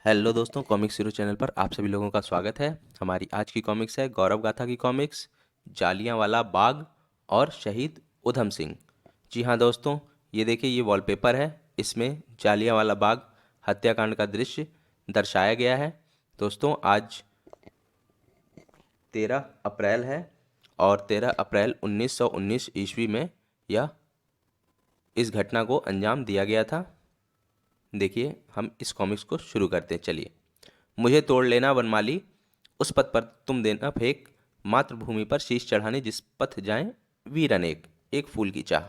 Hello दोस्तों, comics hero channel पर आप सभी लोगों का स्वागत है। हमारी आज की कॉमिक्स है गौरव गाथा की कॉमिक्स, जालियांवाला बाग और शहीद उधम सिंह। जी हाँ दोस्तों, ये देखिए, ये वॉलपेपर है। इसमें जालियांवाला बाग हत्याकांड का दृश्य दर्शाया गया है। दोस्तों, आज 13 अप्रैल है और 13 अप्रैल 1919 ईस्वी में यह इस घटना को अंजाम दिया गया था। देखिए, हम इस कॉमिक्स को शुरू करते हैं। चलिए। मुझे तोड़ लेना वनमाली, उस पथ पर तुम देना फेंक, मातृभूमि पर शीश चढ़ाने जिस पथ जाएं वीर अनेक। एक फूल की चाह,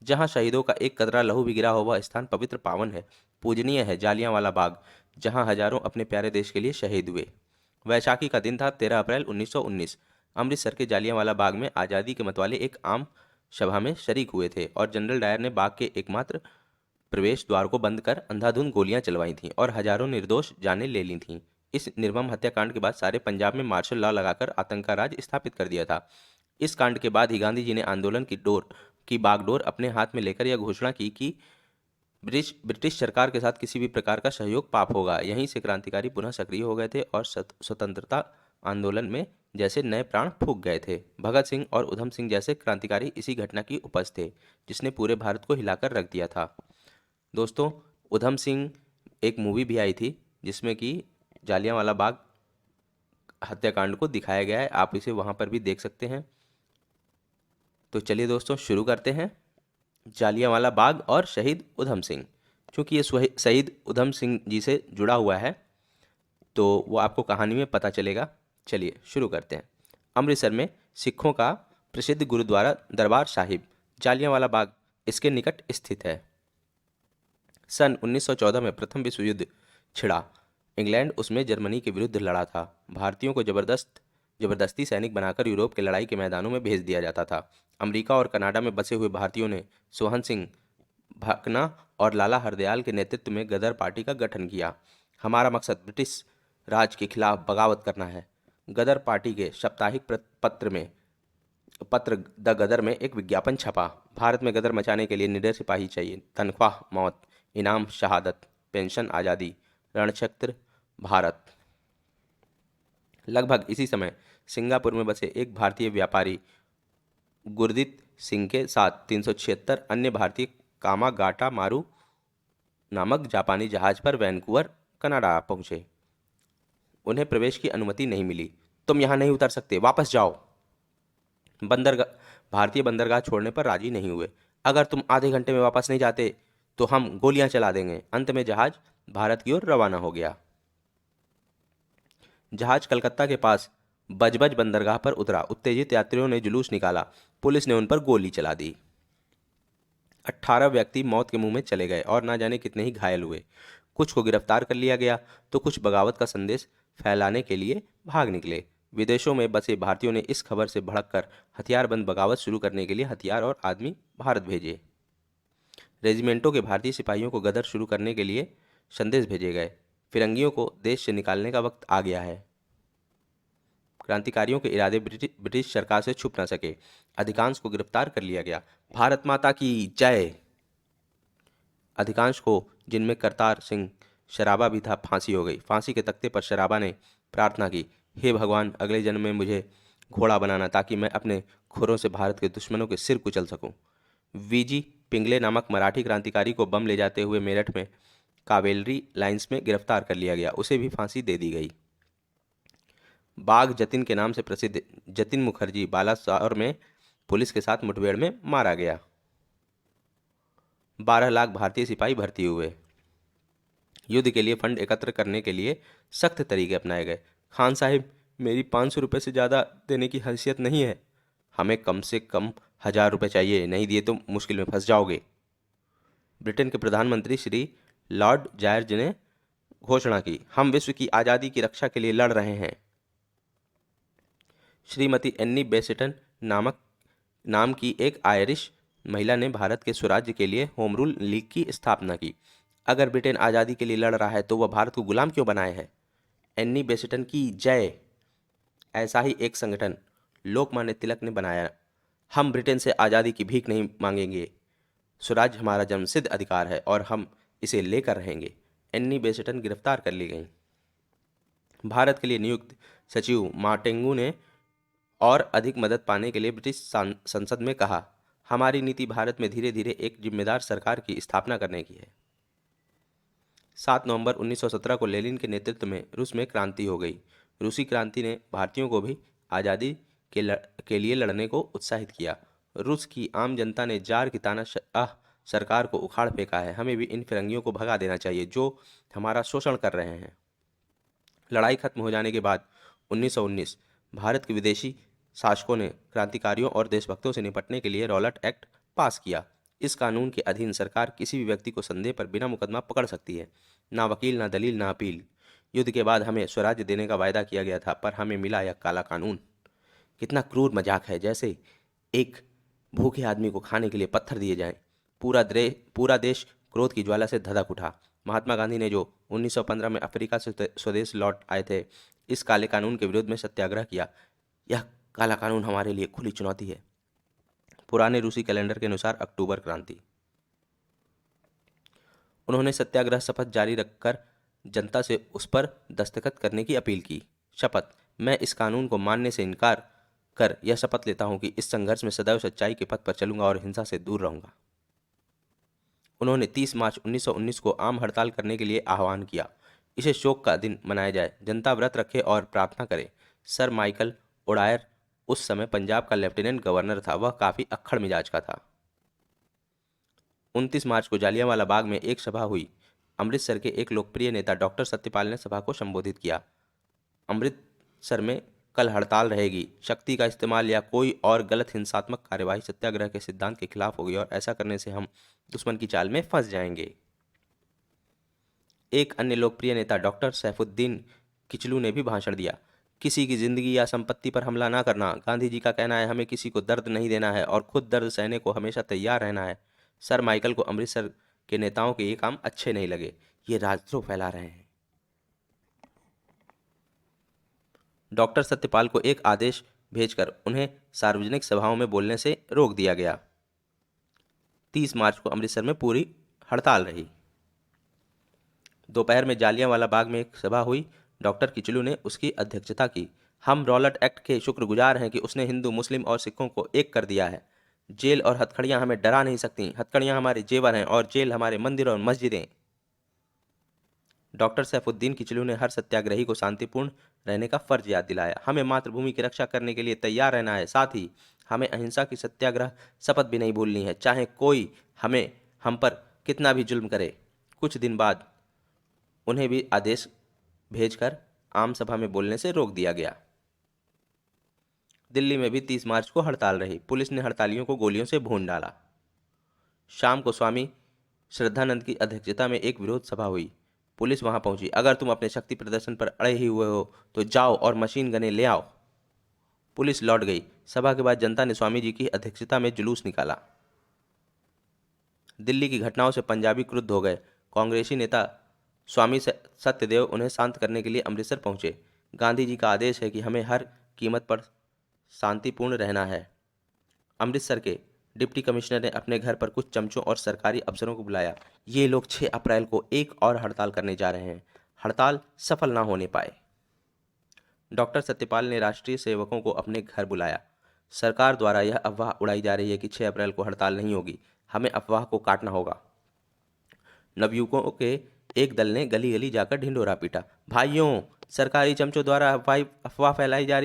जहाँ शहीदों का एक कतरा लहू भी गिरा हो, वह स्थान पवित्र पावन है, पूजनीय है जालियांवाला बाग, जहाँ हजारों अपने प्यारे देश के लिए शहीद हुए। वैशाखी का दिन था, 13 अप्रैल 1919। अमृतसर के जालियांवाला बाग में आज़ादी के मतवाले एक आम सभा में शरीक हुए थे और जनरल डायर ने बाग के एकमात्र प्रवेश द्वार को बंद कर अंधाधुंध गोलियां चलवाई थीं और हजारों निर्दोष जानें ले ली थीं। इस निर्मम हत्याकांड के बाद सारे पंजाब में मार्शल लॉ लगाकर आतंक का राज स्थापित कर दिया था। इस कांड के बाद ही गांधी जी ने आंदोलन की बागडोर अपने हाथ में लेकर यह घोषणा की कि ब्रिटिश सरकार के साथ किसी भी प्रकार का सहयोग पाप होगा। यहीं से क्रांतिकारी पुनः सक्रिय हो गए थे और स्वतंत्रता आंदोलन में जैसे नए प्राण फूंक गए थे। भगत सिंह और उधम सिंह जैसे क्रांतिकारी इसी घटना की उपज थे, जिसने पूरे भारत को हिलाकर रख दिया था। दोस्तों, उधम सिंह एक मूवी भी आई थी जिसमें कि जालियांवाला बाग हत्याकांड को दिखाया गया है। आप इसे वहां पर भी देख सकते हैं। तो चलिए दोस्तों, शुरू करते हैं। जालियांवाला बाग और शहीद उधम सिंह। चूंकि ये शहीद उधम सिंह जी से जुड़ा हुआ है, तो वो आपको कहानी में पता चलेगा। चलिए शुरू करते हैं। अमृतसर में सिखों का प्रसिद्ध गुरुद्वारा दरबार साहिब जालियांवाला बाग इसके निकट स्थित है। सन 1914 में प्रथम विश्व युद्ध छिड़ा। इंग्लैंड उसमें जर्मनी के विरुद्ध लड़ा था। भारतीयों को जबरदस्ती सैनिक बनाकर यूरोप के लड़ाई के मैदानों में भेज दिया जाता था। अमेरिका और कनाडा में बसे हुए भारतीयों ने सोहन सिंह भकना और लाला हरदयाल के नेतृत्व में गदर पार्टी का गठन किया। हमारा मकसद ब्रिटिश राज के खिलाफ बगावत करना है। गदर पार्टी के साप्ताहिक पत्र द गदर में एक विज्ञापन छपा। भारत में गदर मचाने के लिए निडर सिपाही चाहिए, तनख्वाह मौत, इनाम शहादत, पेंशन आज़ादी, रणक्षेत्र भारत। लगभग इसी समय सिंगापुर में बसे एक भारतीय व्यापारी गुरदीप सिंह के साथ 376 अन्य भारतीय कामागाटा मारू नामक जापानी जहाज पर वैंकूवर कनाडा पहुंचे। उन्हें प्रवेश की अनुमति नहीं मिली। तुम यहां नहीं उतर सकते, वापस जाओ। बंदरगाह भारतीय बंदरगाह छोड़ने पर राजी नहीं हुए। अगर तुम आधे घंटे में वापस नहीं जाते तो हम गोलियां चला देंगे। अंत में जहाज भारत की ओर रवाना हो गया। जहाज कलकत्ता के पास बजबज बंदरगाह पर उतरा। उत्तेजित यात्रियों ने जुलूस निकाला। पुलिस ने उन पर गोली चला दी। 18 व्यक्ति मौत के मुंह में चले गए और ना जाने कितने ही घायल हुए। कुछ को गिरफ्तार कर लिया गया तो कुछ बगावत का संदेश फैलाने के लिए भाग निकले। विदेशों में बसे भारतीयों ने इस खबर से भड़ककर हथियारबंद बगावत शुरू करने के लिए हथियार और आदमी भारत भेजे। रेजिमेंटों के भारतीय सिपाहियों को गदर शुरू करने के लिए संदेश भेजे गए। फिरंगियों को देश से निकालने का वक्त आ गया है। क्रांतिकारियों के इरादे ब्रिटिश सरकार से छुप न सके। अधिकांश को गिरफ्तार कर लिया गया। भारत माता की जय। अधिकांश को, जिनमें करतार सिंह शराबा भी था, फांसी हो गई। फांसी के तख्ते पर शराबा ने प्रार्थना की, हे भगवान, अगले जन्म में मुझे घोड़ा बनाना ताकि मैं अपने खुरों से भारत के दुश्मनों के सिर कुचल सकूं। वीजी पिंगले नामक मराठी क्रांतिकारी को बम ले जाते हुए मेरठ में कावेलरी लाइंस में गिरफ्तार कर लिया गया। उसे भी फांसी दे दी गई। बाघ जतिन के नाम से प्रसिद्ध जतिन मुखर्जी बालासोर में पुलिस के साथ मुठभेड़ में मारा गया। 12 लाख भारतीय सिपाही भर्ती हुए। युद्ध के लिए फंड एकत्र करने के लिए सख्त तरीके अपनाए गए। खान साहिब, मेरी 500 रुपये से ज़्यादा देने की हैसियत नहीं है। हमें कम से कम 1000 रुपये चाहिए, नहीं दिए तो मुश्किल में फंस जाओगे। ब्रिटेन के प्रधानमंत्री श्री लॉर्ड जॉर्ज ने घोषणा की, हम विश्व की आज़ादी की रक्षा के लिए लड़ रहे हैं। श्रीमती एन्नी बेसेटन नाम की एक आयरिश महिला ने भारत के स्वराज्य के लिए होम रूल लीग की स्थापना की। अगर ब्रिटेन आज़ादी के लिए लड़ रहा है तो वह भारत को गुलाम क्यों बनाए है। एन्नी बेसेटन की जय। ऐसा ही एक संगठन लोकमान्य तिलक ने बनाया। हम ब्रिटेन से आज़ादी की भीख नहीं मांगेंगे। स्वराज हमारा जन्मसिद्ध अधिकार है और हम इसे लेकर रहेंगे। एन्नी बेसेंट गिरफ्तार कर ली गई। भारत के लिए नियुक्त सचिव माटेंगू ने और अधिक मदद पाने के लिए ब्रिटिश संसद में कहा, हमारी नीति भारत में धीरे धीरे एक जिम्मेदार सरकार की स्थापना करने की है। 7 नवंबर 1917 को लेनिन के नेतृत्व में रूस में क्रांति हो गई। रूसी क्रांति ने भारतीयों को भी आज़ादी के लिए लड़ने को उत्साहित किया। रूस की आम जनता ने जार की तानाशाह सरकार को उखाड़ फेंका है। हमें भी इन फिरंगियों को भगा देना चाहिए जो हमारा शोषण कर रहे हैं। लड़ाई खत्म हो जाने के बाद 1919 भारत के विदेशी शासकों ने क्रांतिकारियों और देशभक्तों से निपटने के लिए रॉलेट एक्ट पास किया। इस कानून के अधीन सरकार किसी भी व्यक्ति को संदेह पर बिना मुकदमा पकड़ सकती है। ना वकील, ना दलील, ना अपील। युद्ध के बाद हमें स्वराज्य देने का वायदा किया गया था, पर हमें मिला यह काला कानून। कितना क्रूर मजाक है, जैसे एक भूखे आदमी को खाने के लिए पत्थर दिए जाएं। पूरा देश क्रोध की ज्वाला से धधक उठा। महात्मा गांधी ने जो 1915 में अफ्रीका से स्वदेश लौट आए थे, इस काले कानून के विरोध में सत्याग्रह किया। यह काला कानून हमारे लिए खुली चुनौती है। पुराने रूसी कैलेंडर के अनुसार अक्टूबर क्रांति। उन्होंने सत्याग्रह शपथ जारी रखकर जनता से उस पर दस्तखत करने की अपील की। शपथ, मैं इस कानून को मानने से इनकार कर यह शपथ लेता हूं कि इस संघर्ष में सदैव सच्चाई के पथ पर चलूंगा और हिंसा से दूर रहूंगा। उन्होंने 30 मार्च 1919 को आम हड़ताल करने के लिए आह्वान किया। इसे शोक का दिन मनाया जाए, जनता व्रत रखे और प्रार्थना करे। सर माइकल ओडायर उस समय पंजाब का लेफ्टिनेंट गवर्नर था। वह काफ़ी अक्खड़ मिजाज का था। 29 मार्च को जालियांवाला बाग में एक सभा हुई। अमृतसर के एक लोकप्रिय नेता डॉक्टर सत्यपाल ने सभा को संबोधित किया। अमृतसर में कल हड़ताल रहेगी। शक्ति का इस्तेमाल या कोई और गलत हिंसात्मक कार्यवाही सत्याग्रह के सिद्धांत के खिलाफ होगी और ऐसा करने से हम दुश्मन की चाल में फंस जाएंगे। एक अन्य लोकप्रिय नेता डॉक्टर सैफुद्दीन किचलू ने भी भाषण दिया। किसी की जिंदगी या संपत्ति पर हमला ना करना। गांधी जी का कहना है, हमें किसी को दर्द नहीं देना है और खुद दर्द सहने को हमेशा तैयार रहना है। सर माइकल को अमृतसर के नेताओं के ये काम अच्छे नहीं लगे। ये राजद्रोह फैला रहे हैं। डॉक्टर सत्यपाल को एक आदेश भेजकर उन्हें सार्वजनिक सभाओं में बोलने से रोक दिया गया। 30 मार्च को अमृतसर में पूरी हड़ताल रही। दोपहर में जालियांवाला बाग में एक सभा हुई। डॉक्टर किचलू ने उसकी अध्यक्षता की। हम रॉलेट एक्ट के शुक्रगुजार हैं कि उसने हिंदू, मुस्लिम और सिखों को एक कर दिया है। जेल और हथकड़ियां हमें डरा नहीं सकती। हथकड़ियां हमारे जेवर हैं और जेल हमारे मंदिर और मस्जिदें। डॉक्टर सैफुद्दीन किचलू ने हर सत्याग्रही को शांतिपूर्ण रहने का फर्ज याद दिलाया। हमें मातृभूमि की रक्षा करने के लिए तैयार रहना है। साथ ही हमें अहिंसा की सत्याग्रह शपथ भी नहीं भूलनी है, चाहे कोई हम पर कितना भी जुल्म करे। कुछ दिन बाद उन्हें भी आदेश भेजकर आम सभा में बोलने से रोक दिया गया। दिल्ली में भी 30 मार्च को हड़ताल रही। पुलिस ने हड़तालियों को गोलियों से भून डाला। शाम को स्वामी श्रद्धानंद की अध्यक्षता में एक विरोध सभा हुई। पुलिस वहां पहुंची। अगर तुम अपने शक्ति प्रदर्शन पर अड़े ही हुए हो तो जाओ और मशीन गनें ले आओ। पुलिस लौट गई। सभा के बाद जनता ने स्वामी जी की अध्यक्षता में जुलूस निकाला। दिल्ली की घटनाओं से पंजाबी क्रुद्ध हो गए। कांग्रेसी नेता स्वामी सत्यदेव उन्हें शांत करने के लिए अमृतसर पहुंचे। गांधी जी का आदेश है कि हमें हर कीमत पर शांतिपूर्ण रहना है। अमृतसर के डिप्टी कमिश्नर ने अपने घर पर कुछ चमचों और सरकारी अफसरों को बुलाया। ये लोग 6 अप्रैल को एक और हड़ताल करने जा रहे हैं। हड़ताल सफल ना होने पाए। डॉक्टर सत्यपाल ने राष्ट्रीय सेवकों को अपने घर बुलाया। सरकार द्वारा यह अफवाह उड़ाई जा रही है कि 6 अप्रैल को हड़ताल नहीं होगी। हमें अफवाह को काटना होगा। नवयुवकों के एक दल ने गली गली जाकर ढिंढोरा पीटा। भाइयों, सरकारी चमचों द्वारा अफवाह फैलाई जा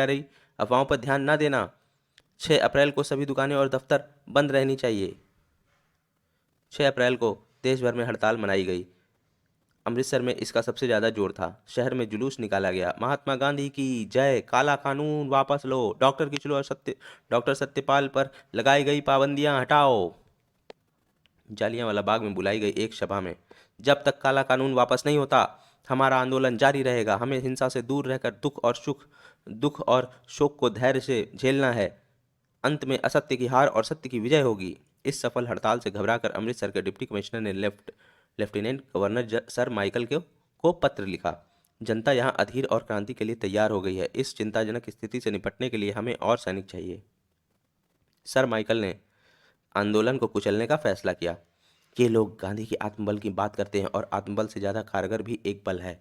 रही। अफवाहों पर ध्यान ना देना। 6 अप्रैल को सभी दुकानें और दफ्तर बंद रहनी चाहिए। 6 अप्रैल को देश भर में हड़ताल मनाई गई। अमृतसर में इसका सबसे ज़्यादा जोर था। शहर में जुलूस निकाला गया। महात्मा गांधी की जय, काला कानून वापस लो, डॉक्टर किचलू और डॉक्टर सत्यपाल पर लगाई गई पाबंदियां हटाओ। जालियांवाला बाग में बुलाई गई एक सभा में, जब तक काला कानून वापस नहीं होता हमारा आंदोलन जारी रहेगा। हमें हिंसा से दूर रहकर दुख और शोक को धैर्य से झेलना है। अंत में असत्य की हार और सत्य की विजय होगी। इस सफल हड़ताल से घबराकर अमृतसर के डिप्टी कमिश्नर ने लेफ्टिनेंट गवर्नर सर माइकल को पत्र लिखा। जनता यहाँ अधीर और क्रांति के लिए तैयार हो गई है। इस चिंताजनक स्थिति से निपटने के लिए हमें और सैनिक चाहिए। सर माइकल ने आंदोलन को कुचलने का फैसला किया। ये लोग गांधी की आत्मबल की बात करते हैं और आत्मबल से ज़्यादा कारगर भी एक बल है।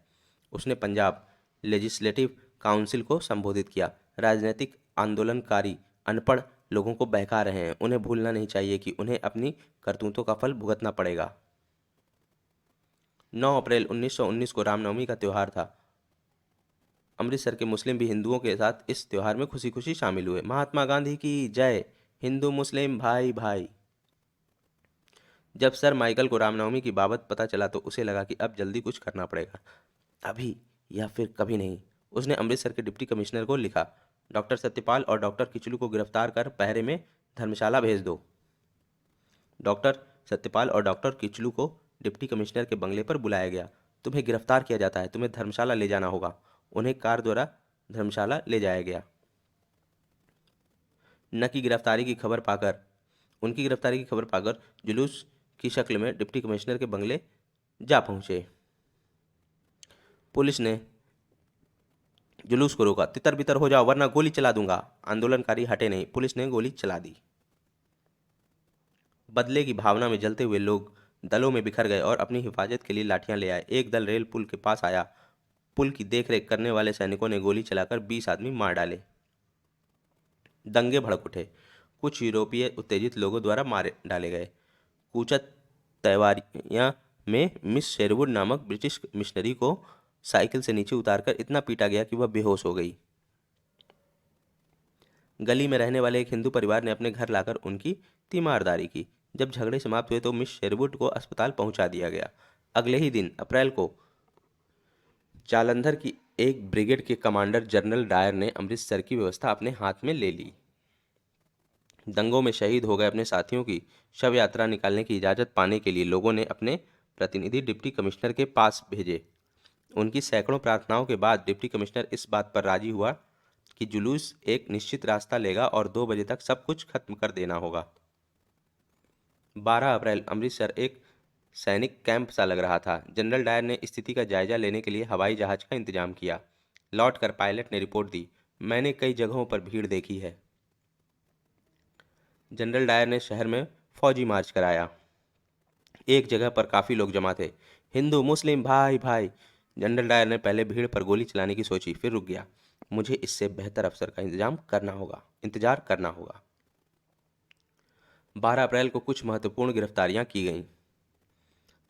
उसने पंजाब लेजिस्लेटिव काउंसिल को संबोधित किया। राजनीतिक आंदोलनकारी अनपढ़ लोगों को बहका रहे हैं, उन्हें भूलना नहीं चाहिए कि उन्हें अपनी करतूतों का फल भुगतना पड़ेगा। 9 अप्रैल 1919 को रामनवमी का त्यौहार था। अमृतसर के मुस्लिम भी हिंदुओं के साथ इस त्यौहार में खुशी खुशी शामिल हुए। महात्मा गांधी की जय, हिंदू मुस्लिम भाई भाई। जब सर माइकल को रामनवमी की बाबत पता चला तो उसे लगा कि अब जल्दी कुछ करना पड़ेगा, अभी या फिर कभी नहीं। उसने अमृतसर के डिप्टी कमिश्नर को लिखा, डॉक्टर सत्यपाल और डॉक्टर किचलू को गिरफ्तार कर पहरे में धर्मशाला भेज दो। डॉक्टर सत्यपाल और डॉक्टर किचलू को डिप्टी कमिश्नर के बंगले पर बुलाया गया। तुम्हें गिरफ्तार किया जाता है, तुम्हें धर्मशाला ले जाना होगा। उन्हें कार द्वारा धर्मशाला ले जाया गया। न की गिरफ्तारी की खबर पाकर उनकी गिरफ्तारी की खबर पाकर जुलूस की शक्ल में डिप्टी कमिश्नर के बंगले जा पहुंचे। पुलिस ने जुलूस को रोका। तितर बितर हो जाओ वरना गोली चला दूंगा। आंदोलनकारी हटे नहीं, पुलिस ने गोली चला दी। बदले की भावना में जलते हुए लोग दलों में बिखर गए और अपनी हिफाजत के लिए लाठियां ले आए। एक दल रेल पुल के पास आया। पुल की देखरेख करने वाले सैनिकों ने गोली चलाकर 20 आदमी मार डाले। दंगे भड़क उठे। कुछ यूरोपीय उत्तेजित लोगों द्वारा मारे डाले गए। कूचत तैवारियां में मिस शेरवुड नामक ब्रिटिश मिशनरी को साइकिल से नीचे उतारकर इतना पीटा गया कि वह बेहोश हो गई। गली में रहने वाले एक हिंदू परिवार ने अपने घर लाकर उनकी तीमारदारी की। जब झगड़े समाप्त हुए तो मिस शेरवुड को अस्पताल पहुंचा दिया गया। अगले ही दिन अप्रैल को जालंधर की एक ब्रिगेड के कमांडर जनरल डायर ने अमृतसर की व्यवस्था अपने हाथ में ले ली। दंगों में शहीद हो गए अपने साथियों की शव यात्रा निकालने की इजाज़त पाने के लिए लोगों ने अपने प्रतिनिधि डिप्टी कमिश्नर के पास भेजे। उनकी सैकड़ों प्रार्थनाओं के बाद डिप्टी कमिश्नर इस बात पर राजी हुआ कि जुलूस एक निश्चित रास्ता लेगा और 2 बजे तक सब कुछ खत्म कर देना होगा। 12 अप्रैल अमृतसर एक सैनिक कैंप सा लग रहा था। जनरल डायर ने स्थिति का जायजा लेने के लिए हवाई जहाज का इंतजाम किया। लौटकर पायलट ने रिपोर्ट दी, मैंने कई जगहों पर भीड़ देखी है। जनरल डायर ने शहर में फौजी मार्च कराया। एक जगह पर काफ़ी लोग जमा थे। हिंदू मुस्लिम भाई भाई। जनरल डायर ने पहले भीड़ पर गोली चलाने की सोची, फिर रुक गया। मुझे इससे बेहतर अवसर का इंतजार करना होगा। 12 अप्रैल को कुछ महत्वपूर्ण गिरफ्तारियां की गईं।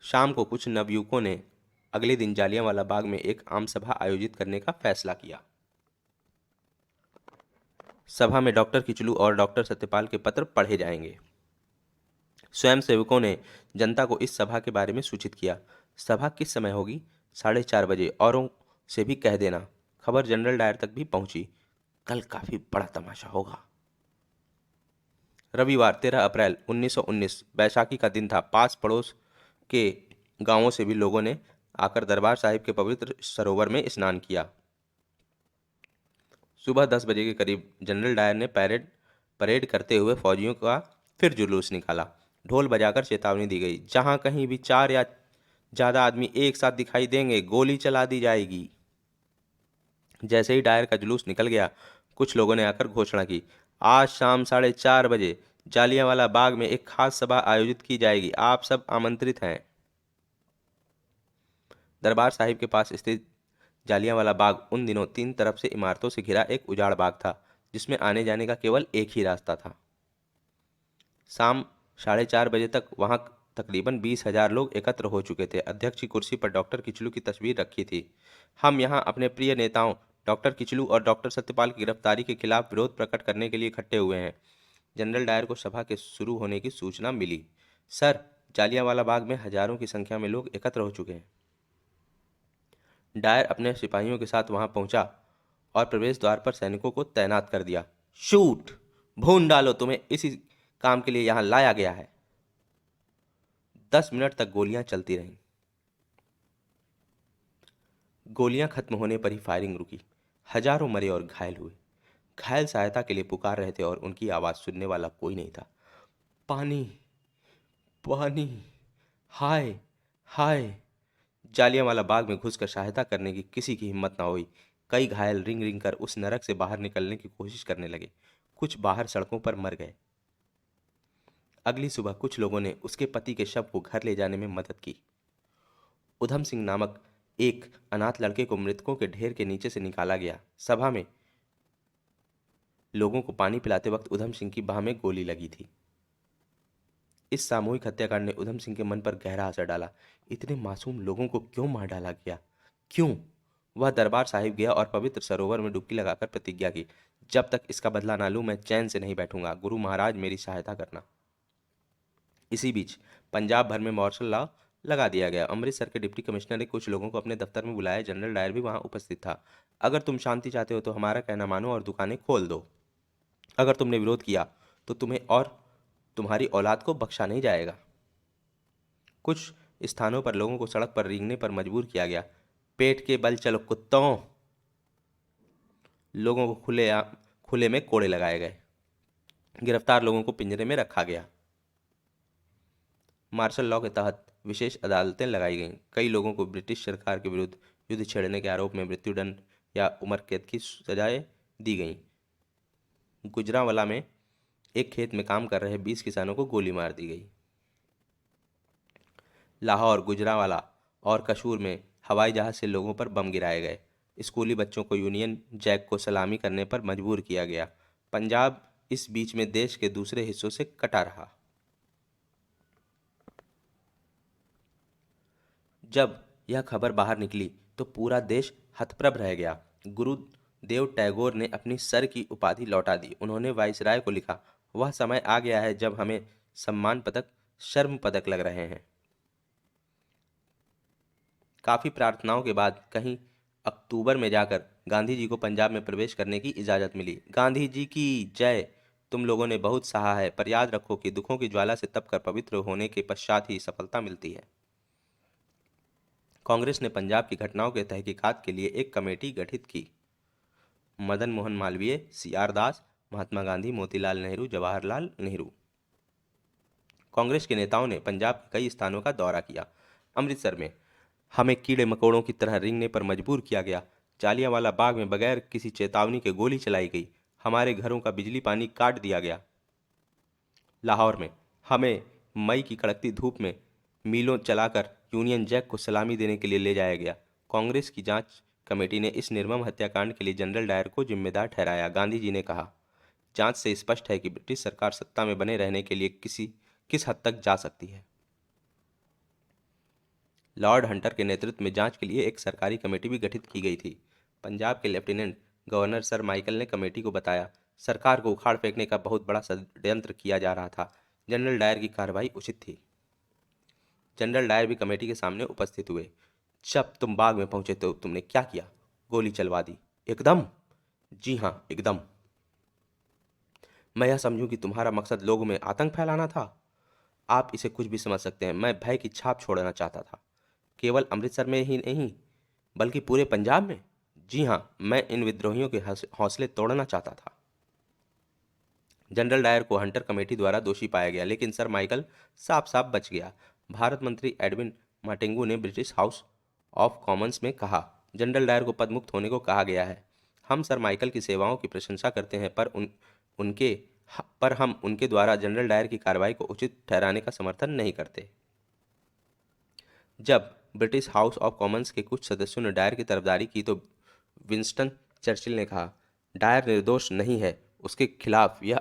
शाम को कुछ नवयुवकों ने अगले दिन जालियांवाला बाग में एक आम सभा आयोजित करने का फैसला किया। सभा में डॉक्टर किचलू और डॉक्टर सत्यपाल के पत्र पढ़े जाएंगे। स्वयंसेवकों ने जनता को इस सभा के बारे में सूचित किया। सभा किस समय होगी? 4:30 बजे। औरों से भी कह देना। खबर जनरल डायर तक भी पहुंची। कल काफी बड़ा तमाशा होगा। रविवार 13 अप्रैल 1919 बैसाखी का दिन था। पास पड़ोस के गांवों से भी लोगों ने आकर दरबार साहिब के पवित्र सरोवर में स्नान किया। सुबह 10 बजे के करीब जनरल डायर ने परेड करते हुए फौजियों का फिर जुलूस निकाला। ढोल बजाकर चेतावनी दी गई, जहां कहीं भी 4 या ज्यादा आदमी एक साथ दिखाई देंगे गोली चला दी जाएगी। जैसे ही डायर का जुलूस निकल गया, कुछ लोगों ने आकर घोषणा की, आज शाम 4:30 बजे जालियांवाला बाग में एक खास सभा आयोजित की जाएगी, आप सब आमंत्रित हैं। दरबार साहिब के पास स्थित जालियांवाला बाग उन दिनों 3 तरफ से इमारतों से घिरा एक उजाड़ बाग था, जिसमें आने जाने का केवल एक ही रास्ता था। शाम 4:30 बजे तक वहां तकरीबन 20,000 लोग एकत्र हो चुके थे। अध्यक्ष की कुर्सी पर डॉक्टर किचलू की तस्वीर रखी थी। हम यहाँ अपने प्रिय नेताओं डॉक्टर किचलू और डॉक्टर सत्यपाल की गिरफ्तारी के खिलाफ विरोध प्रकट करने के लिए इकट्ठे हुए हैं। जनरल डायर को सभा के शुरू होने की सूचना मिली। सर, जालियांवाला बाग में हजारों की संख्या में लोग एकत्र हो चुके हैं। डायर अपने सिपाहियों के साथ वहां पहुंचा और प्रवेश द्वार पर सैनिकों को तैनात कर दिया। शूट, भून डालो, तुम्हें इसी काम के लिए यहां लाया गया है। 10 मिनट तक गोलियां चलती रहीं। गोलियां खत्म होने पर ही फायरिंग रुकी। हजारों मरे और घायल हुए। घायल सहायता के लिए पुकार रहे थे और उनकी आवाज सुनने वाला कोई नहीं था। पानी, पानी, हाय, हाय। जालियांवाला बाग में घुसकर सहायता करने की किसी की हिम्मत ना हुई। कई घायल रिंग रिंग कर उस नरक से बाहर निकलने की कोशिश करने लगे। कुछ बाहर सड़कों पर मर गए। अगली सुबह कुछ लोगों ने उसके पति के शव को घर ले जाने में मदद की। उधम सिंह नामक एक अनाथ लड़के को मृतकों के ढेर के नीचे से निकाला गया। सभा में लोगों को पानी पिलाते वक्त उधम सिंह की बाह में गोली लगी थी। इस सामूहिक हत्याकांड ने उधम सिंह के मन पर गहरा असर डाला। इतने मासूम लोगों को क्यों मार डाला गया, क्यों? वह दरबार साहिब गया और पवित्र सरोवर में डुबकी लगाकर प्रतिज्ञा की, जब तक इसका बदला ना लूं मैं चैन से नहीं बैठूंगा। गुरु महाराज मेरी सहायता करना। इसी बीच पंजाब भर में मार्शल लॉ लगा दिया गया। अमृतसर के डिप्टी कमिश्नर ने कुछ लोगों को अपने दफ्तर में बुलाया। जनरल डायर भी वहां उपस्थित था। अगर तुम शांति चाहते हो तो हमारा कहना मानो और दुकानें खोल दो। अगर तुमने विरोध किया तो तुम्हें और तुम्हारी औलाद को बख्शा नहीं जाएगा। कुछ स्थानों पर लोगों को सड़क पर रेंगने पर मजबूर किया गया। पेट के बल चलो कुत्तों। लोगों को खुले में कोड़े लगाए गए। गिरफ्तार लोगों को पिंजरे में रखा गया। मार्शल लॉ के तहत विशेष अदालतें लगाई गईं। कई लोगों को ब्रिटिश सरकार के विरुद्ध युद्ध छेड़ने के आरोप में मृत्युदंड या उम्र कैद की सजाएं दी गईं। गुजरांवाला में एक खेत में काम कर रहे 20 किसानों को गोली मार दी गई। लाहौर, गुजरांवाला और कसूर में हवाई जहाज से लोगों पर बम गिराए गए। स्कूली बच्चों को यूनियन जैक को सलामी करने पर मजबूर किया गया। पंजाब इस बीच में देश के दूसरे हिस्सों से कटा रहा। जब यह खबर बाहर निकली तो पूरा देश हतप्रभ रह गया। गुरुदेव टैगोर ने अपनी सर की उपाधि लौटा दी। उन्होंने वाइसराय को लिखा, वह समय आ गया है जब हमें सम्मान पदक, शर्म पदक लग रहे हैं। काफी प्रार्थनाओं के बाद कहीं अक्टूबर में जाकर गांधी जी को पंजाब में प्रवेश करने की इजाजत मिली। गांधी जी की जय। तुम लोगों ने बहुत सहा है, पर याद रखो कि दुखों की ज्वाला से तपकर पवित्र होने के पश्चात ही सफलता मिलती है। कांग्रेस ने पंजाब की घटनाओं के तहकीकात के लिए एक कमेटी गठित की। मदन मोहन मालवीय, CR दास, महात्मा गांधी, मोतीलाल नेहरू, जवाहरलाल नेहरू। कांग्रेस के नेताओं ने पंजाब के कई स्थानों का दौरा किया। अमृतसर में हमें कीड़े मकोड़ों की तरह रेंगने पर मजबूर किया गया। जालियांवाला बाग में बगैर किसी चेतावनी के गोली चलाई गई। हमारे घरों का बिजली पानी काट दिया गया। लाहौर में हमें मई की कड़कती धूप में मीलों चलाकर यूनियन जैक को सलामी देने के लिए ले जाया गया। कांग्रेस की जांच कमेटी ने इस निर्मम हत्याकांड के लिए जनरल डायर को जिम्मेदार ठहराया। गांधी जी ने कहा, जांच से स्पष्ट है कि ब्रिटिश सरकार सत्ता में बने रहने के लिए किस हद तक जा सकती है। लॉर्ड हंटर के नेतृत्व में जांच के लिए एक सरकारी कमेटी भी गठित की गई थी। पंजाब के लेफ्टिनेंट गवर्नर सर माइकल ने कमेटी को बताया, सरकार को उखाड़ फेंकने का बहुत बड़ा षड्यंत्र किया जा रहा था। जनरल डायर की कार्रवाई उचित थी। जनरल डायर भी कमेटी के सामने उपस्थित हुए। जब तुम बाग में पहुंचे तो तुमने क्या किया? गोली चलवा दी। एकदम। जी हाँ, एकदम। मैं यह समझूं कि तुम्हारा मकसद लोगों में आतंक फैलाना था। आप इसे कुछ भी समझ सकते हैं। मैं भय की छाप छोड़ना चाहता था, केवल अमृतसर में ही नहीं बल्कि पूरे पंजाब में। जी हाँ, मैं इन विद्रोहियों के हौसले तोड़ना चाहता था। जनरल डायर को हंटर कमेटी द्वारा दोषी पाया गया, लेकिन सर माइकल साफ साफ बच गया। भारत मंत्री एडविन माटेंगू ने ब्रिटिश हाउस ऑफ कॉमन्स में कहा, जनरल डायर को पदमुक्त होने को कहा गया है। हम सर माइकल की सेवाओं की प्रशंसा करते हैं, पर हम उनके द्वारा जनरल डायर की कार्रवाई को उचित ठहराने का समर्थन नहीं करते। जब ब्रिटिश हाउस ऑफ कॉमन्स के कुछ सदस्यों ने डायर की तरफदारी की तो विंस्टन चर्चिल ने कहा, डायर निर्दोष नहीं है, उसके खिलाफ यह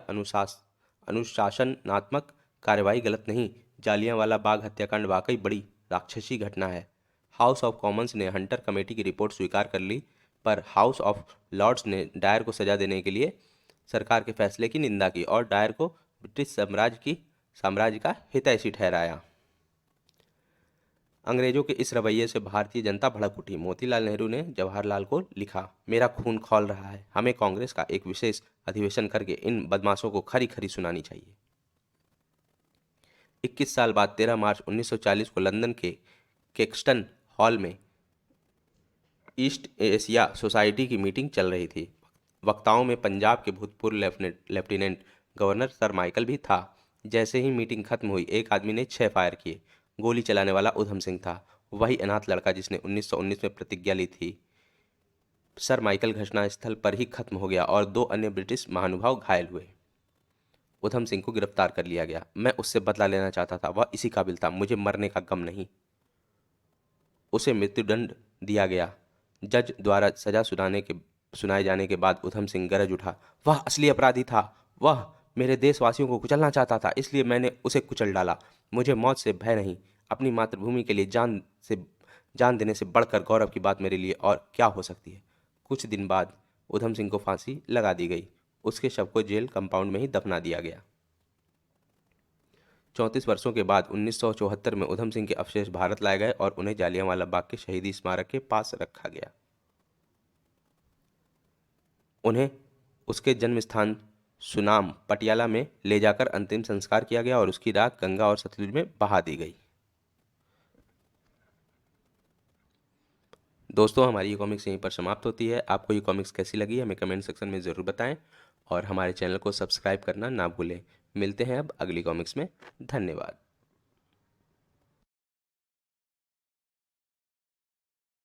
अनुशासनात्मक कार्रवाई गलत नहीं। जालियांवाला बाग हत्याकांड वाकई बड़ी राक्षसी घटना है। हाउस ऑफ कॉमन्स ने हंटर कमेटी की रिपोर्ट स्वीकार कर ली, पर हाउस ऑफ लॉर्ड्स ने डायर को सजा देने के लिए सरकार के फैसले की निंदा की और डायर को ब्रिटिश साम्राज्य का हितैषी ठहराया। अंग्रेजों के इस रवैये से भारतीय जनता भड़क उठी। मोतीलाल नेहरू ने जवाहरलाल को लिखा, मेरा खून खौल रहा है, हमें कांग्रेस का एक विशेष अधिवेशन करके इन बदमाशों को खरी खरी सुनानी चाहिए। 21 साल बाद 13 मार्च 1940 को लंदन के केक्सटन हॉल में ईस्ट एशिया सोसाइटी की मीटिंग चल रही थी। वक्ताओं में पंजाब के भूतपूर्व लेफ्टिनेंट गवर्नर सर माइकल भी था। जैसे ही मीटिंग खत्म हुई, एक आदमी ने 6 फायर किए। गोली चलाने वाला उधम सिंह था, वही अनाथ लड़का जिसने 1919 में प्रतिज्ञा ली थी। सर माइकल घटनास्थल पर ही खत्म हो गया और 2 अन्य ब्रिटिश महानुभाव घायल हुए। उधम सिंह को गिरफ्तार कर लिया गया। मैं उससे बदला लेना चाहता था, वह इसी काबिल था, मुझे मरने का गम नहीं। उसे मृत्युदंड दिया गया। जज द्वारा सजा सुनाए जाने के बाद उधम सिंह गरज उठा, वह असली अपराधी था, वह मेरे देशवासियों को कुचलना चाहता था, इसलिए मैंने उसे कुचल डाला। मुझे मौत से भय नहीं, अपनी मातृभूमि के लिए जान देने से बढ़कर गौरव की बात मेरे लिए और क्या हो सकती है। कुछ दिन बाद उधम सिंह को फांसी लगा दी गई। उसके शव को जेल कंपाउंड में ही दफना दिया गया। 34 वर्षों के बाद 1974 में उधम सिंह के अवशेष भारत लाए गए और उन्हें जालियांवाला बाग के शहीदी स्मारक के पास रखा गया। उन्हें उसके जन्म स्थान सुनाम पटियाला में ले जाकर अंतिम संस्कार किया गया और उसकी राख गंगा और सतलुज में बहा दी गई। दोस्तों, हमारी ये कॉमिक्स यहीं पर समाप्त होती है। आपको ये कॉमिक्स कैसी लगी हमें कमेंट सेक्शन में ज़रूर बताएं और हमारे चैनल को सब्सक्राइब करना ना भूलें। मिलते हैं अब अगली कॉमिक्स में। धन्यवाद।